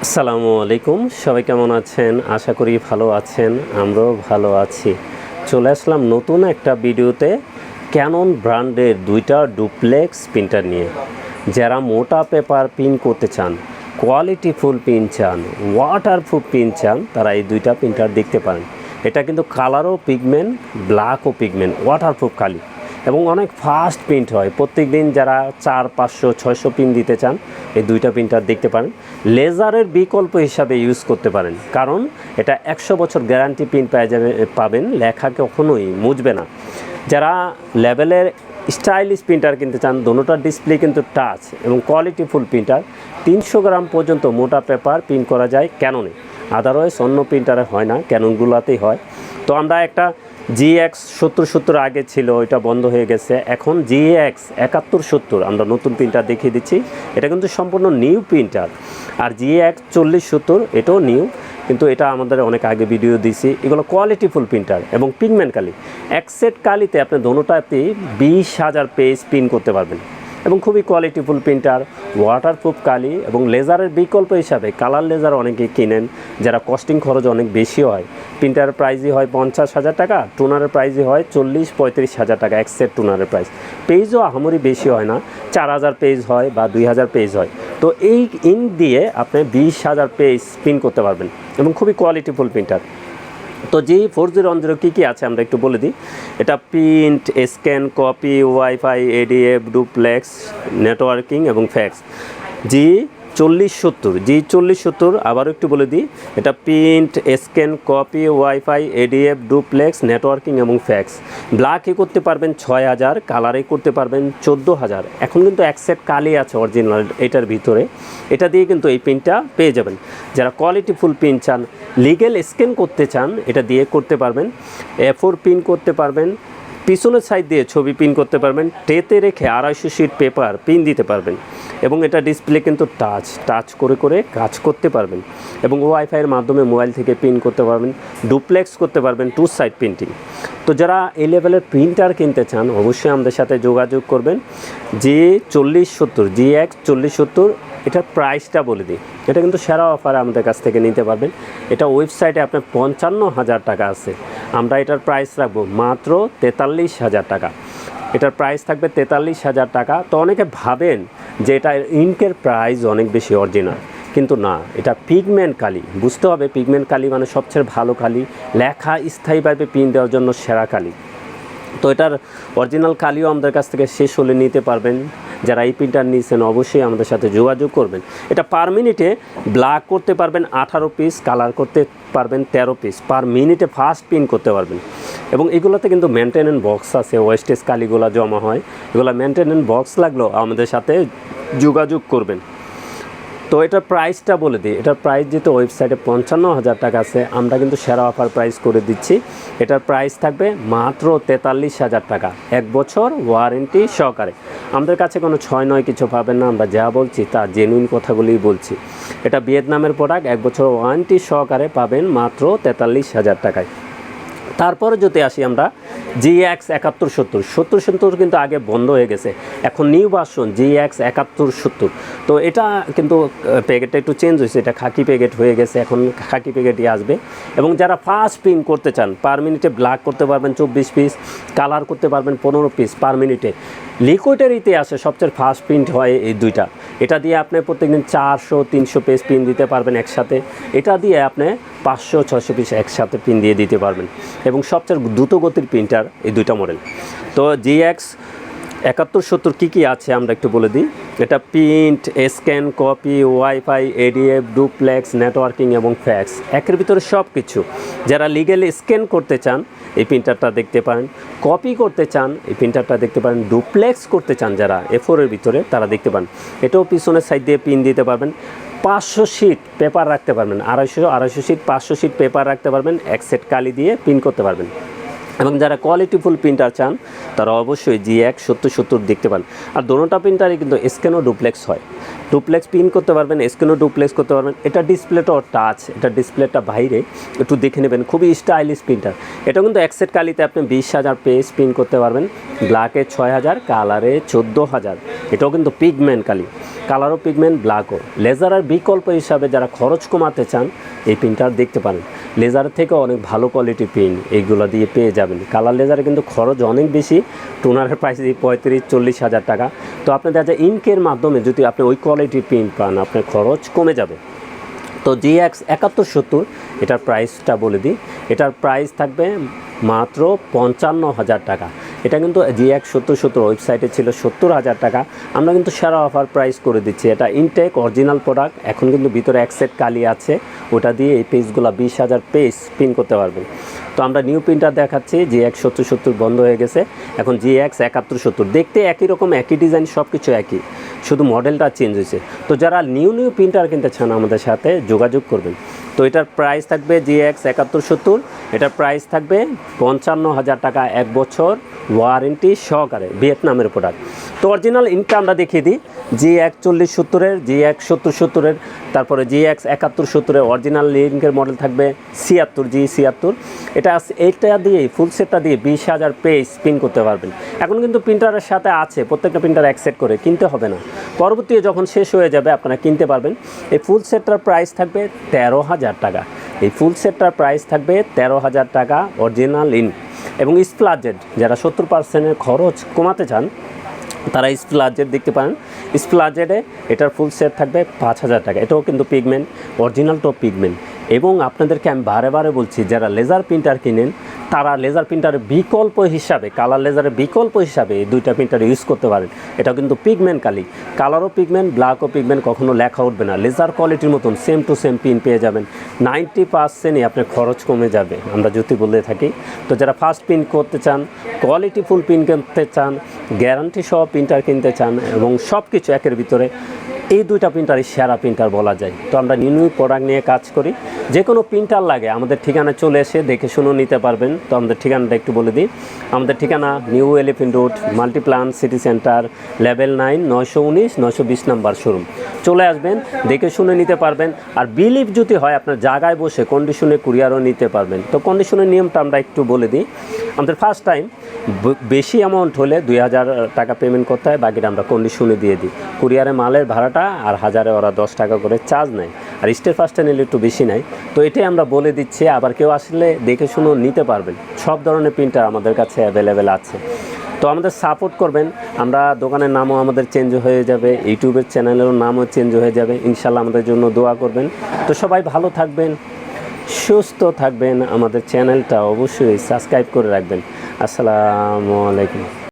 আসসালামু আলাইকুম, সবাই কেমন আছেন? আশা করি ভালো আছেন, আমরাও ভালো আছি। চলে আসলাম নতুন একটা ভিডিওতে ক্যানন ব্র্যান্ডের দুইটা ডুপ্লেক্স প্রিন্টার নিয়ে। যারা মোটা পেপার প্রিন্ট করতে চান, কোয়ালিটিফুল প্রিন্ট চান, ওয়াটারপ্রুফ প্রিন্ট চান, তারা এই দুইটা প্রিন্টার দেখতে পারেন। এটা কিন্তু কালারও পিগমেন্ট, ব্ল্যাকও পিগমেন্ট, ওয়াটারপ্রুফ কালি এবং অনেক ফাস্ট প্রিন্ট হয়। প্রত্যেক দিন যারা 400-500-600 প্রিন্ট দিতে চান, এই দুইটা প্রিন্টার দেখতে পারেন। লেজারের বিকল্প হিসাবে ইউজ করতে পারেন, কারণ এটা 100 বছর গ্যারান্টি প্রিন্ট পাবেন, লেখা কখনোই মুছবে না। যারা লেভেলের স্টাইলিশ প্রিন্টার কিনতে চান, দোনোটার ডিসপ্লে কিন্তু টাচ এবং কোয়ালিটিফুল প্রিন্টার। 300 গ্রাম পর্যন্ত মোটা পেপার প্রিন্ট করা যায় ক্যাননে, আদারওয়াইজ অন্য প্রিন্টারে হয় না, ক্যাননগুলোতেই হয়। তো আমরা একটা GX 7070 আগে ছিল, ওইটা বন্ধ হয়ে গেছে। এখন GX 7170 আমরা নতুন প্রিন্টার দেখিয়ে দিচ্ছি। এটা কিন্তু সম্পূর্ণ নিউ প্রিন্টার। আর GX 4070 এটাও নিউ, কিন্তু এটা আমাদের অনেক আগে ভিডিও দিছি। এগুলো কোয়ালিটিফুল প্রিন্টার এবং পিগমেন্ট কালি। এক সেট কালিতে আপনি দোনোটাতেই 20,000 পেজ প্রিন্ট করতে পারবেন এবং খুবই কোয়ালিটিফুল প্রিন্টার, ওয়াটারপ্রুফ কালি এবং লেজারের বিকল্প হিসাবে কালার লেজার অনেকে কিনেন, যারা কস্টিং খরচ অনেক বেশি হয়। প্রিন্টারের প্রাইসই হয় 50,000 টাকা, টোনারের প্রাইসই হয় 40-35,000 টাকা এক সেট টোনারের প্রাইস। পেজও আহামরি বেশি হয় না, 4,000 পেজ হয় বা 2,000 পেজ হয়। তো এই ইঙ্ক দিয়ে আপনি 20,000 পেজ প্রিন্ট করতে পারবেন এবং খুবই কোয়ালিটিফুল প্রিন্টার। তো G4010 কী আছে আমরা একটু বলে দিই। এটা print, scan, copy, wifi, ADF, duplex, networking এবং ফ্যাক্স। G4070 আবারও একটু বলে দিই। এটা print, scan, copy, wifi, ADF, duplex, networking এবং ফ্যাক্স। ব্ল্যাকে করতে পারবেন 6,000, কালারে করতে পারবেন 14,000। এখন কিন্তু এক সেট কালি আছে অরিজিনাল এটার ভিতরে, এটা দিয়ে কিন্তু এই প্রিন্টটা পেয়ে যাবেন। যারা কোয়ালিটিফুল প্রিন্ট চান, লিগেল স্ক্যান করতে চান, এটা দিয়ে করতে পারবেন। A4 প্রিন্ট করতে পারবেন, পিছনের সাইড দিয়ে ছবি প্রিন্ট করতে পারবেন, ট্রেতে রেখে 250 শিট পেপার প্রিন্ট দিতে পারবেন এবং এটা ডিসপ্লে কিন্তু টাচ করে করে কাজ করতে পারবেন এবং ওয়াইফাইয়ের মাধ্যমে মোবাইল থেকে প্রিন্ট করতে পারবেন, ডুপ্লেক্স করতে পারবেন, 2 সাইড প্রিন্টিং। তো যারা এই লেভেলের প্রিন্টার কিনতে চান, অবশ্যই আমাদের সাথে যোগাযোগ করবেন। GX 4070 এটার প্রাইসটা বলে দিই। এটা কিন্তু সেরা অফারে আমাদের কাছ থেকে নিতে পারবেন। এটা ওয়েবসাইটে আপনার 55,000 টাকা আছে, আমরা এটার প্রাইস রাখবো মাত্র 43,000 টাকা। এটার প্রাইস থাকবে 43,000 টাকা। তো অনেকে ভাবেন যে এটা ইঙ্কের প্রাইস অনেক বেশি অরিজিনাল, কিন্তু না, এটা পিগমেন্ট কালি। বুঝতে হবে পিগমেন্ট কালি মানে সবচেয়ে ভালো কালি, লেখা স্থায়ীভাবে প্রিন্ট দেওয়ার জন্য সেরা কালি। তো এটার অরিজিনাল কালিও আমাদের কাছ থেকে শেষ হলে নিতে পারবেন। যারা এই প্রিন্টার নিয়েছেন অবশ্যই আমাদের সাথে যোগাযোগ করবেন। এটা পার মিনিটে ব্ল্যাক করতে পারবেন 18 পিস, কালার করতে পারবেন 13 পিস, পার মিনিটে ফাস্ট প্রিন্ট করতে পারবেন। এবং এগুলোতে কিন্তু মেনটেনেন্স বক্স আছে, ওয়েস্টেজ কালিগুলো জমা হয়, এগুলো মেনটেনেন্স বক্স লাগলেও আমাদের সাথে যোগাযোগ করবেন। তো এটার প্রাইসটা বলে দিই। এটার প্রাইস যেহেতু ওয়েবসাইটে 55,000 টাকা আছে, আমরা কিন্তু সেরা অফার প্রাইস করে দিচ্ছি। এটার প্রাইস থাকবে মাত্র 43,000 টাকা, 1 বছর ওয়ারেন্টি সহকারে। আমাদের কাছে কোনো 6-9 কিছু পাবেন না, আমরা যা বলছি তা জেনুইন কথাগুলিই বলছি। এটা ভিয়েতনামের প্রোডাক্ট, 1 বছর ওয়ারেন্টি সহকারে পাবেন মাত্র 43,000 টাকায়। তারপরে যদি আসি আমরা GX 7170 কিন্তু আগে বন্ধ হয়ে গেছে, এখন নিউ ভার্সন GX 7170। তো এটা কিন্তু প্যাকেটটা একটু চেঞ্জ হয়েছে, এটা খাকি প্যাকেট হয়ে গেছে, এখন খাকি প্যাকেটই আসবে। এবং যারা ফাস্ট প্রিন্ট করতে চান, পার মিনিটে ব্ল্যাক করতে পারবেন 24 পিস, কালার করতে পারবেন 15 পিস পার মিনিটে। লিকুইডের ইতিহাসে সবচেয়ে ফাস্ট প্রিন্ট হয় এই দুইটা। এটা দিয়ে আপনি প্রত্যেকদিন 400-300 পেজ প্রিন্ট দিতে পারবেন একসাথে। এটা দিয়ে আপনি 500-600 পিস একসাথে প্রিন্ট দিয়ে দিতে পারবেন এবং সবচেয়ে দ্রুত গতির প্রিন্টার এই দুইটা মডেল। তো GX 7170 কী আছে আমরা একটু বলে দিই। এটা print, scan, copy, wifi, ADF, duplex, networking এবং ফ্যাক্স, একের ভিতরে সব কিছু। যারা লিগেলি স্ক্যান করতে চান এই প্রিন্টারটা দেখতে পারেন, কপি করতে চান এই প্রিন্টারটা দেখতে পারেন, ডুপ্লেক্স করতে চান যারা A4 এর ভিতরে তারা দেখতে পারেন। এটাও পিছনের সাইড দিয়ে প্রিন্ট দিতে পারবেন, 500 শিট পেপার রাখতে পারবেন, 250 শিট 500 শিট পেপার রাখতে পারবেন, এক সেট কালি দিয়ে প্রিন্ট করতে পারবেন। এবং যারা কোয়ালিটিফুল প্রিন্টার চান তারা অবশ্যই GX 7070 দেখতে পান। আর দোনোটা প্রিন্টারই কিন্তু স্ক্যান ও ডুপ্লেক্স হয়। ডুপ্লেক্স প্রিন্ট করতে পারবেন, স্ক্রিনও ডুপ্লেক্স করতে পারবেন। এটা ডিসপ্লেটাও টাচ, এটা ডিসপ্লেটা বাইরে একটু দেখে নেবেন, খুবই স্টাইলিশ প্রিন্টার। এটা কিন্তু একসেট কালিতে আপনি 20,000 পেজ প্রিন্ট করতে পারবেন, ব্ল্যাকে 6,000, কালারে 14,000। এটাও কিন্তু পিগমেন্ট কালি, কালারও পিগমেন্ট, ব্ল্যাকও। লেজারের বিকল্প হিসাবে যারা খরচ কমাতে চান এই প্রিন্টার দেখতে পারেন। লেজারের থেকে অনেক ভালো কোয়ালিটি প্রিন্ট এইগুলো দিয়ে পেয়ে যাবেন। কালার লেজারে কিন্তু খরচ অনেক বেশি, টোনারের প্রাইস 35-40,000 টাকা। তো আপনি দেখা যায় ইনকের মাধ্যমে যদি আপনি ওই কোয়ালিটির প্রিন্ট পান, আপনার খরচ কমে যাবে। তো GX 7170 এটার প্রাইসটা বলে দিই। এটার প্রাইস থাকবে মাত্র 55,000 টাকা। এটা কিন্তু GX 7070 ওয়েবসাইটে ছিল 70,000 টাকা। আমরা কিন্তু সেরা অফার প্রাইস করে দিচ্ছি। এটা ইনটেক অরিজিনাল প্রোডাক্ট। এখন কিন্তু ভিতরে এক সেট কালি আছে, ওটা দিয়ে এই পেজগুলো 20,000 পেজ প্রিন্ট করতে পারবেন। তো আমরা নিউ প্রিন্টার দেখাচ্ছি। GX 7070 বন্ধ হয়ে গেছে, এখন GX 7170। দেখতে একই রকম, একই ডিজাইন, সব কিছু একই, শুধু মডেলটা চেঞ্জ হয়েছে। তো যারা নিউ প্রিন্টার কিনতে চান আমাদের সাথে যোগাযোগ করবেন। তো এটার প্রাইস থাকবে GX 7170, এটার প্রাইস থাকবে 55,000 টাকা, 1 বছর ওয়ারেন্টি সহকারে, ভিয়েতনামের প্রোডাক্ট। তো অরিজিনাল ইনটা আমরা দেখিয়ে দিই। GX 4070-এর, GX 7070-এর, তারপরে GX 7170-এর অরিজিনাল লিঙ্কের মডেল থাকবে 76, G76। এইটা দিয়ে ফুল সেটটা দিয়ে 20,000 পেজ প্রিন্ট করতে পারবেন। এখন কিন্তু প্রিন্টারের সাথে আছে, প্রত্যেকটা প্রিন্টার এক সেট করে কিনতে হবে না, পরবর্তীতে যখন শেষ হয়ে যাবে আপনারা কিনতে পারবেন। এই ফুল সেটটার প্রাইস থাকবে 13,000 টাকা। এই ফুল সেটটার প্রাইস থাকবে 13,000 টাকা অরিজিনাল ইন। এবং স্প্লাজেট যারা 70%-এর খরচ কমাতে চান তারা স্প্লাজেট দেখতে পারেন। স্প্লাজেটে এটার ফুল সেট থাকবে 5,000 টাকা। এটাও কিন্তু পিগমেন্ট, অরিজিনালটাও পিগমেন্ট। এবং আপনাদেরকে আমি বারে বারে বলছি, যারা লেজার প্রিন্টার কিনেন তারা লেজার প্রিন্টারের বিকল্প হিসাবে, কালার লেজারের বিকল্প হিসাবে এই দুইটা প্রিন্টার ইউজ করতে পারেন। এটা কিন্তু পিগমেন্ট কালি, কালারও পিগমেন্ট, ব্ল্যাকও পিগমেন্ট, কখনো লেখা উঠবে না। লেজার কোয়ালিটির মতন সেম টু সেম প্রিন্ট পেয়ে যাবেন। 90%-ই আপনার খরচ কমে যাবে, আমরা যদি বলে থাকি। তো যারা ফার্স্ট প্রিন্ট করতে চান, কোয়ালিটিফুল প্রিন্ট কিনতে চান, গ্যারান্টি সহ প্রিন্টার কিনতে চান এবং সব কিছু একের ভিতরে, এই দুইটা প্রিন্টারই সেরা প্রিন্টার বলা যায়। তো আমরা নিউ প্রোডাক্ট নিয়ে কাজ করি। যে কোনো প্রিন্টার লাগে আমাদের ঠিকানা চলে এসে দেখে শুনে নিতে পারবেন। তো আমাদের ঠিকানাটা একটু বলে দিই। আমাদের ঠিকানা new elephant road, Multiplan city centre, level 9, 919-920 number showroom. চলে আসবেন, দেখে শুনে নিতে পারবেন। আর বিলিভ যদি হয় আপনার জায়গায় বসে কন্ডিশনে কুরিয়ারও নিতে পারবেন। তো কন্ডিশনের নিয়মটা আমরা একটু বলে দিই। আমাদের ফার্স্ট টাইম বেশি অ্যামাউন্ট হলে 2,000 টাকা পেমেন্ট করতে হয়, বাকিটা আমরা কন্ডিশনে দিয়ে দিই। কুরিয়ারে মালের ভাড়াটা আর হাজারে ওরা 10 টাকা করে চার্জ নেয়, আর স্টেট ফার্স্টে নিলে একটু বেশি নেয়। তো এটাই আমরা বলে দিচ্ছি। আবার কেউ আসলে দেখে শুনেও নিতে পারবেন। সব ধরনের প্রিন্টার আমাদের কাছে অ্যাভেলেবেল আছে। তো আমাদের সাপোর্ট করবেন। আমরা দোকানের নামও আমাদের চেঞ্জ হয়ে যাবে, ইউটিউবের চ্যানেলেরও নামও চেঞ্জ হয়ে যাবে। ইনশাল্লাহ আমাদের জন্য দোয়া করবেন। তো সবাই ভালো থাকবেন, সুস্থ থাকবেন। আমাদের চ্যানেলটা অবশ্যই সাবস্ক্রাইব করে রাখবেন। আসসালামু আলাইকুম।